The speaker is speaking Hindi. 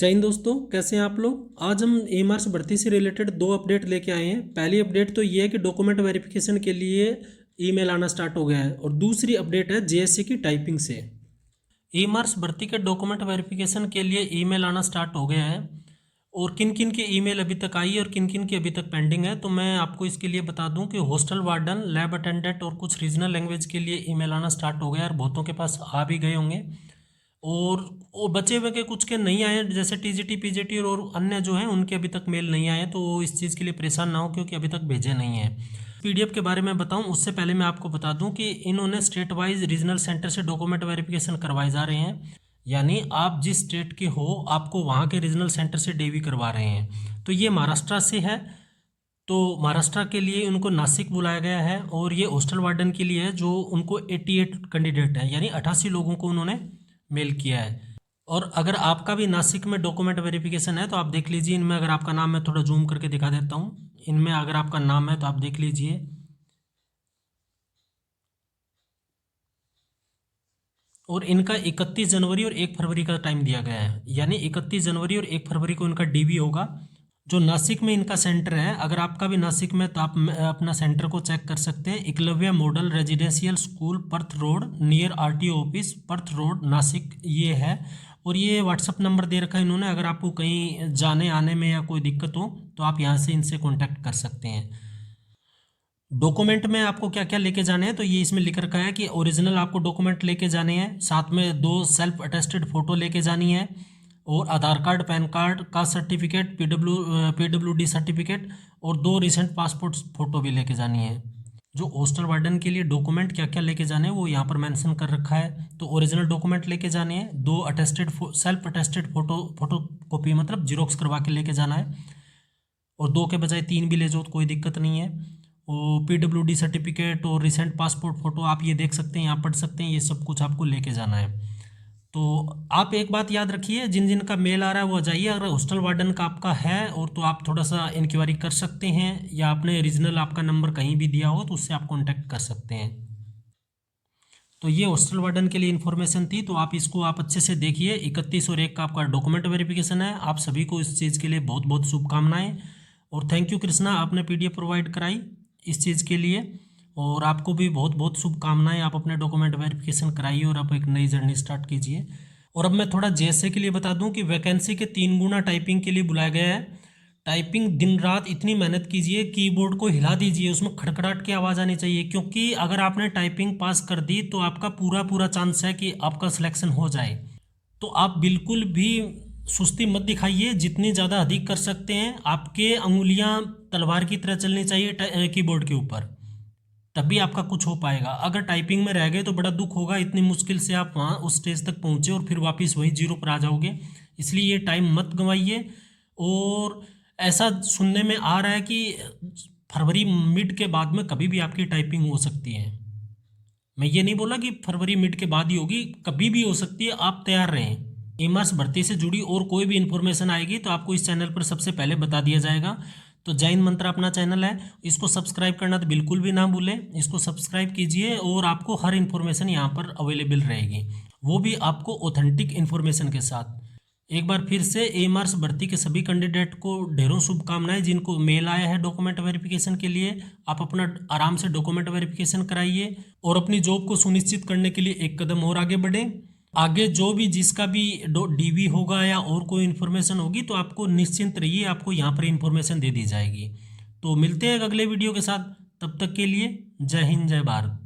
जय हिंद दोस्तों, कैसे हैं आप लोग। आज हम एमआरएस भर्ती से रिलेटेड दो अपडेट लेके आए हैं। पहली अपडेट तो ये है कि डॉक्यूमेंट वेरिफिकेशन के लिए ईमेल आना स्टार्ट हो गया है, और दूसरी अपडेट है जेएससी की टाइपिंग से। एमआरएस भर्ती के डॉक्यूमेंट वेरिफिकेशन के लिए ईमेल आना स्टार्ट हो गया है, और किन किन की ईमेल अभी तक आई है और किन किन की अभी तक पेंडिंग है। तो मैं आपको इसके लिए बता दूं कि हॉस्टल वार्डन, लैब अटेंडेंट और कुछ रीजनल लैंग्वेज के लिए ईमेल आना स्टार्ट हो गया है, और बहुतों के पास आ भी गए होंगे। और वो बचे हुए के कुछ के नहीं आए, जैसे टीजीटी पीजीटी और अन्य जो हैं उनके अभी तक मेल नहीं आए। तो इस चीज़ के लिए परेशान ना हो, क्योंकि अभी तक भेजे नहीं हैं। पीडीएफ के बारे में बताऊं उससे पहले मैं आपको बता दूं कि इन्होंने स्टेट वाइज रीजनल सेंटर से डॉक्यूमेंट वेरिफिकेशन करवाए जा रहे हैं। यानी आप जिस स्टेट के हो आपको वहाँ के रीजनल सेंटर से डीवी करवा रहे हैं। तो ये महाराष्ट्र से है, तो महाराष्ट्र के लिए उनको नासिक बुलाया गया है, और ये हॉस्टल वार्डन के लिए है जो उनको 88 कैंडिडेट है, यानी 88 लोगों को उन्होंने मेल किया है। और अगर आपका भी नासिक में डॉक्यूमेंट वेरिफिकेशन है तो आप देख लीजिए इनमें, अगर आपका नाम, मैं थोड़ा जूम करके दिखा देता हूँ, इनमें अगर आपका नाम है तो आप देख लीजिए। और इनका 31 जनवरी और 1 फरवरी का टाइम दिया गया है, यानी 31 जनवरी और 1 फरवरी को इनका डीवी होगा। जो नासिक में इनका सेंटर है, अगर आपका भी नासिक में, तो आप अपना सेंटर को चेक कर सकते हैं। Eklavya model residential school, Perth road, near RTO office, Perth road, Nashik, ये है। और ये व्हाट्सअप नंबर दे रखा है इन्होंने, अगर आपको कहीं जाने आने में या कोई दिक्कत हो तो आप यहाँ से इनसे कॉन्टैक्ट कर सकते हैं। डॉक्यूमेंट में आपको क्या क्या लेके जाने हैं, तो ये इसमें लिख रखा है कि ओरिजिनल आपको डॉक्यूमेंट लेके जाने हैं, साथ में 2 सेल्फ अटेस्टेड फोटो लेके जानी है, और Aadhaar card, PAN card, caste certificate, PWD certificate, और 2 रिसेंट पासपोर्ट फोटो भी लेके जानी है। जो हॉस्टल वार्डन के लिए डॉक्यूमेंट क्या क्या लेके जाने हैं वो यहाँ पर मेंशन कर रखा है। तो ओरिजिनल डॉक्यूमेंट लेके जाने हैं, 2 attested self attested photo copy, मतलब जीरोक्स करवा के लेके जाना है, और 2 के बजाय 3 भी ले जाओ तो कोई दिक्कत नहीं है। और पीडब्ल्यूडी सर्टिफिकेट और रिसेंट पासपोर्ट फ़ोटो आप ये देख सकते हैं, यहाँ पढ़ सकते हैं, ये सब कुछ आपको लेके जाना है। तो आप एक बात याद रखिए, जिन जिन का मेल आ रहा है वो आ जाइए। अगर हॉस्टल वार्डन का आपका है और तो आप थोड़ा सा इंक्वायरी कर सकते हैं, या आपने रीजनल आपका नंबर कहीं भी दिया हो तो उससे आप कॉन्टैक्ट कर सकते हैं। तो ये हॉस्टल वार्डन के लिए इन्फॉर्मेशन थी, तो आप इसको आप अच्छे से देखिए। 31 और 1 का आपका डॉक्यूमेंट वेरिफिकेशन है। आप सभी को इस चीज़ के लिए बहुत बहुत शुभकामनाएं, और थैंक यू कृष्णा, आपने पीडीएफ प्रोवाइड कराई इस चीज़ के लिए। और आपको भी बहुत बहुत शुभकामनाएं, आप अपने डॉक्यूमेंट वेरिफिकेशन कराइए और आप एक नई जर्नी स्टार्ट कीजिए। और अब मैं थोड़ा जेएसए के लिए बता दूं कि वैकेंसी के 3 गुना टाइपिंग के लिए बुलाया गया है। टाइपिंग दिन रात इतनी मेहनत कीजिए, कीबोर्ड को हिला दीजिए, उसमें खड़खड़ाहट की आवाज़ आनी चाहिए, क्योंकि अगर आपने टाइपिंग पास कर दी तो आपका पूरा पूरा चांस है कि आपका सिलेक्शन हो जाए। तो आप बिल्कुल भी सुस्ती मत दिखाइए, जितनी ज़्यादा अधिक कर सकते हैं। आपके अंगुलियां तलवार की तरह चलनी चाहिए कीबोर्ड के ऊपर, तभी आपका कुछ हो पाएगा। अगर टाइपिंग में रह गए तो बड़ा दुख होगा, इतनी मुश्किल से आप वहाँ उस स्टेज तक पहुँचे और फिर वापस वही जीरो पर आ जाओगे। इसलिए ये टाइम मत गंवाइए। और ऐसा सुनने में आ रहा है कि फरवरी मिड के बाद में कभी भी आपकी टाइपिंग हो सकती है। मैं ये नहीं बोला कि फरवरी मिड के बाद ही होगी, कभी भी हो सकती है, आप तैयार रहें। एमआरएस भर्ती से जुड़ी और कोई भी इन्फॉर्मेशन आएगी तो आपको इस चैनल पर सबसे पहले बता दिया जाएगा। तो जय हिंद मंत्र अपना चैनल है, इसको सब्सक्राइब करना तो बिल्कुल भी ना भूलें। इसको सब्सक्राइब कीजिए, और आपको हर इन्फॉर्मेशन यहाँ पर अवेलेबल रहेगी, वो भी आपको ऑथेंटिक इन्फॉर्मेशन के साथ। एक बार फिर से एमआरएस भर्ती के सभी कैंडिडेट को ढेरों शुभकामनाएं। जिनको मेल आया है डॉक्यूमेंट वेरिफिकेशन के लिए, आप अपना आराम से डॉक्यूमेंट वेरिफिकेशन कराइए, और अपनी जॉब को सुनिश्चित करने के लिए एक कदम और आगे बढ़े। आगे जो भी जिसका भी डीवी होगा या और कोई इन्फॉर्मेशन होगी तो आपको निश्चिंत रहिए, आपको यहाँ पर इन्फॉर्मेशन दे दी जाएगी। तो मिलते हैं अगले वीडियो के साथ, तब तक के लिए जय हिंद, जय भारत।